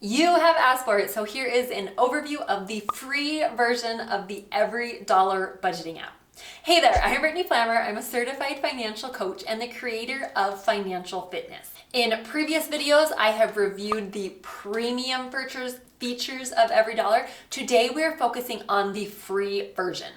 You have asked for it, so here is an overview of the free version of the EveryDollar budgeting app. Hey there, I'm Brittany Flammer. I'm a certified financial coach and the creator of Financial Fitness. In previous videos, I have reviewed the premium features of EveryDollar. Today, we're focusing on the free version.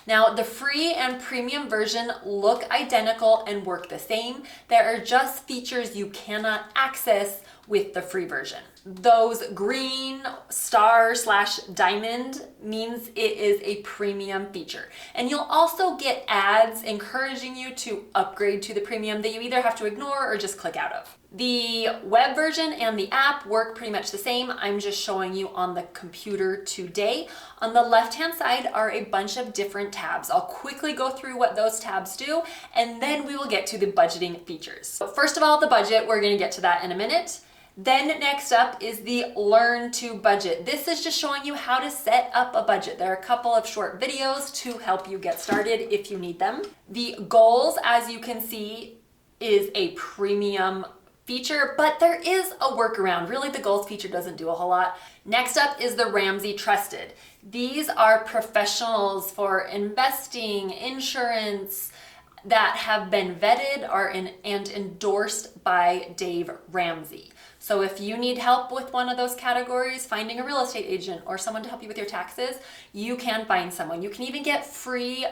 Now, the free and premium version look identical and work the same. There are just features you cannot access with the free version. Those green star/diamond means it is a premium feature. And you'll also get ads encouraging you to upgrade to the premium that you either have to ignore or just click out of. The web version and the app work pretty much the same. I'm just showing you on the computer today. On the left-hand side are a bunch of different tabs. I'll quickly go through what those tabs do, and then we will get to the budgeting features. So first of all, the budget, we're gonna get to that in a minute. Then next up is the Learn to Budget. This is just showing you how to set up a budget. There are a couple of short videos to help you get started if you need them. The Goals, as you can see, is a premium feature, but there is a workaround. Really, the Goals feature doesn't do a whole lot. Next up is the Ramsey Trusted. These are professionals for investing, insurance, that have been vetted and endorsed by Dave Ramsey. So if you need help with one of those categories, finding a real estate agent or someone to help you with your taxes, you can find someone. You can even get a free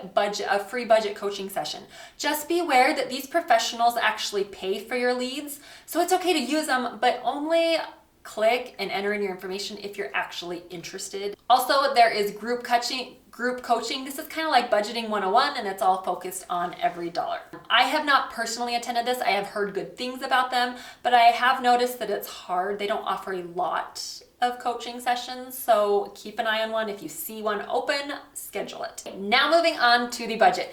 budget coaching session. Just be aware that these professionals actually pay for your leads, so it's okay to use them, but only click and enter in your information if you're actually interested. Also, there is group coaching. This is kind of like budgeting 101, and it's all focused on EveryDollar. I have not personally attended this. I have heard good things about them, but I have noticed that it's hard. They don't offer a lot of coaching sessions, so keep an eye on one. If you see one open, schedule it. Now moving on to the budget.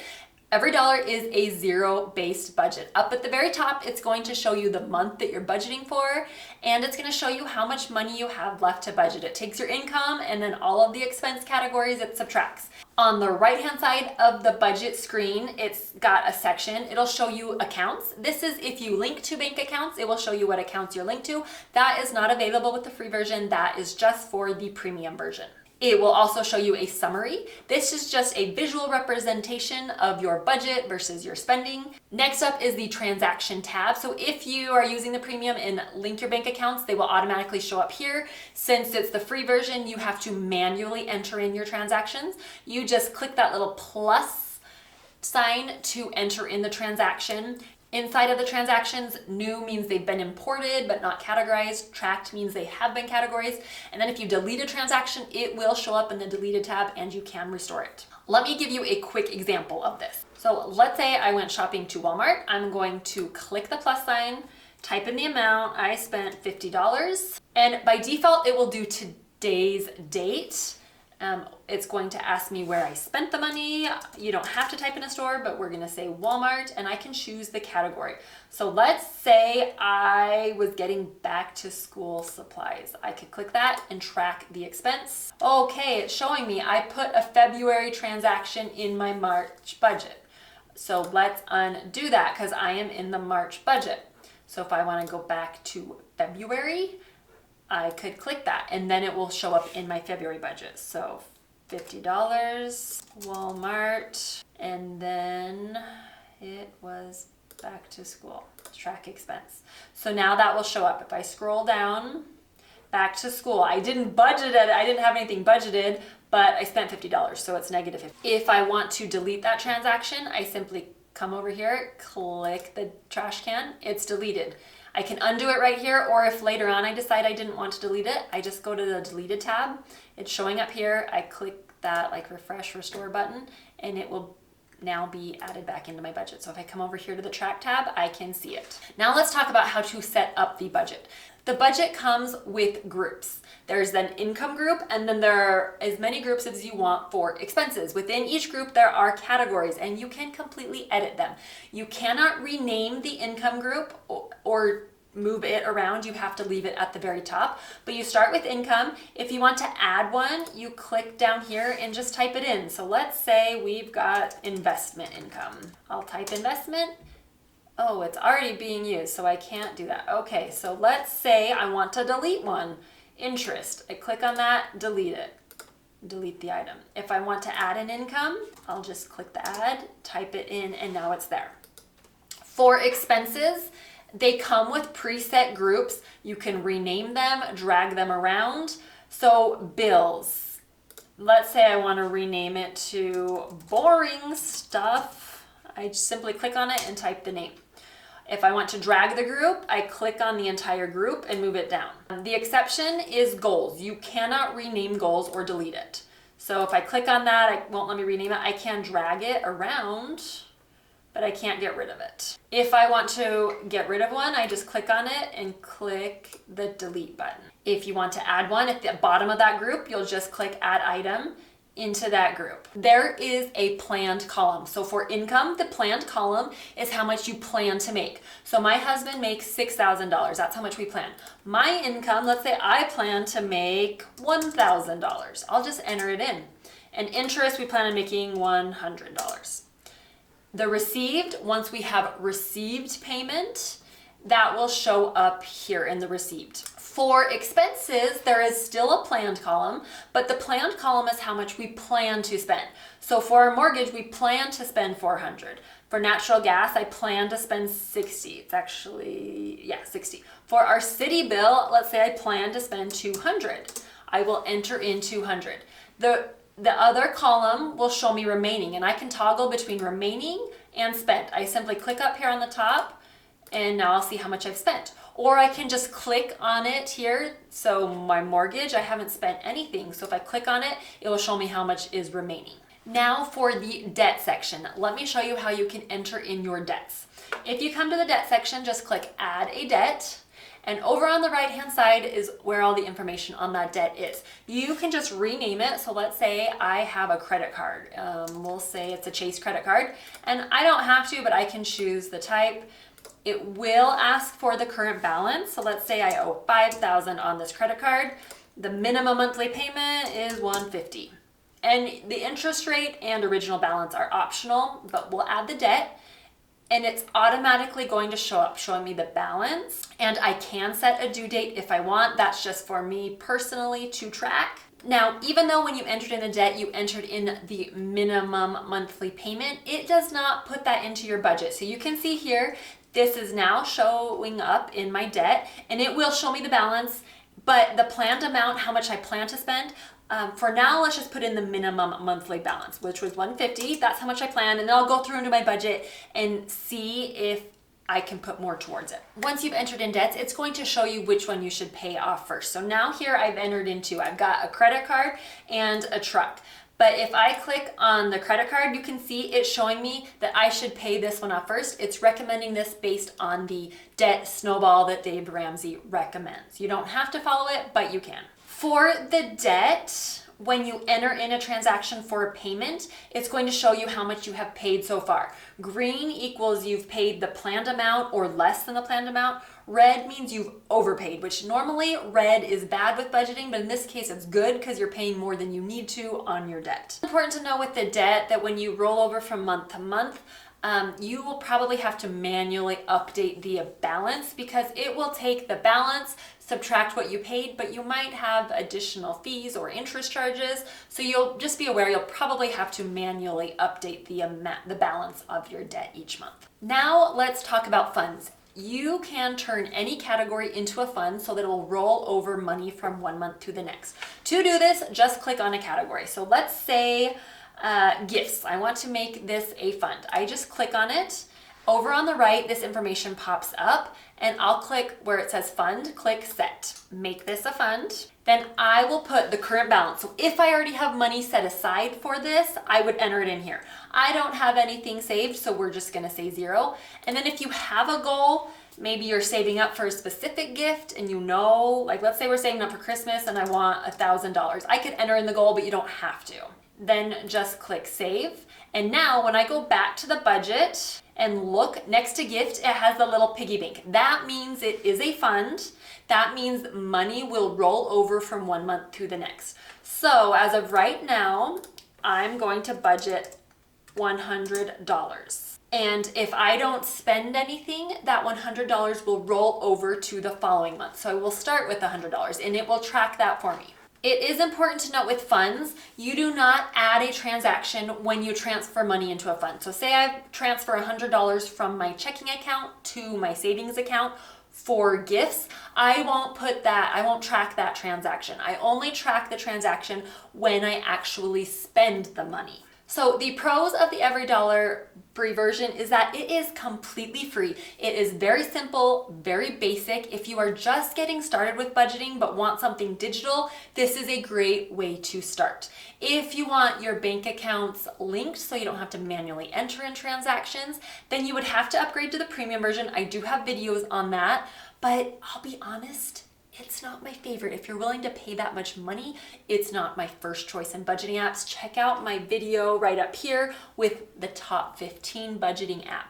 EveryDollar is a zero-based budget. Up at the very top, it's going to show you the month that you're budgeting for, and it's going to show you how much money you have left to budget. It takes your income and then all of the expense categories it subtracts. On the right-hand side of the budget screen, it's got a section. It'll show you accounts. This is if you link to bank accounts, it will show you what accounts you're linked to. That is not available with the free version. That is just for the premium version. It will also show you a summary. This is just a visual representation of your budget versus your spending. Next up is the transaction tab. So if you are using the premium and link your bank accounts, they will automatically show up here. Since it's the free version, you have to manually enter in your transactions. You just click that little plus sign to enter in the transaction. Inside of the transactions, new means they've been imported but not categorized. Tracked means they have been categorized. And then if you delete a transaction, it will show up in the deleted tab and you can restore it. Let me give you a quick example of this. So let's say I went shopping to Walmart. I'm going to click the plus sign, type in the amount. I spent $50. And by default, it will do today's date. It's going to ask me where I spent the money. You don't have to type in a store, but we're gonna say Walmart, and I can choose the category. So let's say I was getting back to school supplies. I could click that and track the expense. Okay, it's showing me I put a February transaction in my March budget. So let's undo that because I am in the March budget. So if I wanna go back to February, I could click that and then it will show up in my February budget. So $50, Walmart, and then it was back to school, track expense. So now that will show up. If I scroll down, back to school, I didn't budget it, I didn't have anything budgeted, but I spent $50, so it's negative $50. If I want to delete that transaction, I simply come over here, click the trash can, it's deleted. I can undo it right here, or if later on I decide I didn't want to delete it, I just go to the deleted tab. It's showing up here. I click that like refresh restore button and it will now be added back into my budget. So if I come over here to the track tab, I can see it. Now let's talk about how to set up the budget. The budget comes with groups. There's an income group, and then there are as many groups as you want for expenses. Within each group, there are categories, and you can completely edit them. You cannot rename the income group or move it around. You have to leave it at the very top, but you start with income. If you want to add one, you click down here and just type it in. So let's say we've got investment income. I'll type investment. Oh, it's already being used, so I can't do that. Okay, so let's say I want to delete one. Interest, I click on that, delete it. Delete the item. If I want to add an income, I'll just click the add, type it in, and now it's there. For expenses, they come with preset groups. You can rename them, drag them around. So bills, let's say I want to rename it to boring stuff. I just simply click on it and type the name. If I want to drag the group, I click on the entire group and move it down. The exception is goals. You cannot rename goals or delete it. So if I click on that, it won't let me rename it. I can drag it around, but I can't get rid of it. If I want to get rid of one, I just click on it and click the delete button. If you want to add one at the bottom of that group, you'll just click add item into that group. There is a planned column. So for income, the planned column is how much you plan to make. So my husband makes $6,000. That's how much we plan. My income, let's say I plan to make $1,000. I'll just enter it in. And interest, we plan on making $100. The received, once we have received payment, that will show up here in the received. For expenses, there is still a planned column, but the planned column is how much we plan to spend. So for our mortgage, we plan to spend $400. For natural gas, I plan to spend $60. It's actually, yeah, $60. For our city bill, let's say I plan to spend $200. I will enter in $200. The other column will show me remaining, and I can toggle between remaining and spent. I simply click up here on the top, and now I'll see how much I've spent. Or I can just click on it here. So my mortgage, I haven't spent anything. So if I click on it, it will show me how much is remaining. Now for the debt section, let me show you how you can enter in your debts. If you come to the debt section, just click add a debt. And over on the right-hand side is where all the information on that debt is. You can just rename it. So let's say I have a credit card. We'll say it's a Chase credit card. And I don't have to, but I can choose the type. It will ask for the current balance. So let's say I owe $5,000 on this credit card. The minimum monthly payment is $150. And the interest rate and original balance are optional, but we'll add the debt. And it's automatically going to show up showing me the balance. And I can set a due date if I want. That's just for me personally to track. Now, even though when you entered in the debt, you entered in the minimum monthly payment, it does not put that into your budget. So you can see here, this is now showing up in my debt, and it will show me the balance, but the planned amount, how much I plan to spend, for now, let's just put in the minimum monthly balance, which was $150. That's how much I planned, and then I'll go through into my budget and see if I can put more towards it. Once you've entered in debts, it's going to show you which one you should pay off first. So now here I've entered into, I've got a credit card and a truck. But if I click on the credit card, you can see it's showing me that I should pay this one off first. It's recommending this based on the debt snowball that Dave Ramsey recommends. You don't have to follow it, but you can. For the debt, when you enter in a transaction for a payment, it's going to show you how much you have paid so far. Green equals you've paid the planned amount or less than the planned amount. Red means you've overpaid, which normally red is bad with budgeting, but in this case it's good because you're paying more than you need to on your debt. It's important to know with the debt that when you roll over from month to month, you will probably have to manually update the balance because it will take the balance, subtract what you paid, but you might have additional fees or interest charges. So you'll just be aware you'll probably have to manually update the balance of your debt each month. Now let's talk about funds. You can turn any category into a fund so that it will roll over money from one month to the next. To do this, just click on a category. So let's say gifts. I want to make this a fund. I just click on it. Over on the right, this information pops up and I'll click where it says fund, click set. Make this a fund. Then I will put the current balance. So if I already have money set aside for this, I would enter it in here. I don't have anything saved, so we're just gonna say 0. And then if you have a goal, maybe you're saving up for a specific gift and you know, like let's say we're saving up for Christmas and I want $1,000. I could enter in the goal, but you don't have to. Then just click save. And now when I go back to the budget and look next to gift, it has the little piggy bank. That means it is a fund. That means money will roll over from one month to the next. So as of right now, I'm going to budget $100. And if I don't spend anything, that $100 will roll over to the following month. So I will start with $100 and it will track that for me. It is important to note with funds, you do not add a transaction when you transfer money into a fund. So say I transfer $100 from my checking account to my savings account for gifts, I won't track that transaction. I only track the transaction when I actually spend the money. So the pros of the EveryDollar free version is that it is completely free. It is very simple, very basic. If you are just getting started with budgeting but want something digital, this is a great way to start. If you want your bank accounts linked so you don't have to manually enter in transactions, then you would have to upgrade to the premium version. I do have videos on that, but I'll be honest, it's not my favorite. If you're willing to pay that much money, it's not my first choice in budgeting apps. Check out my video right up here with the top 15 budgeting apps.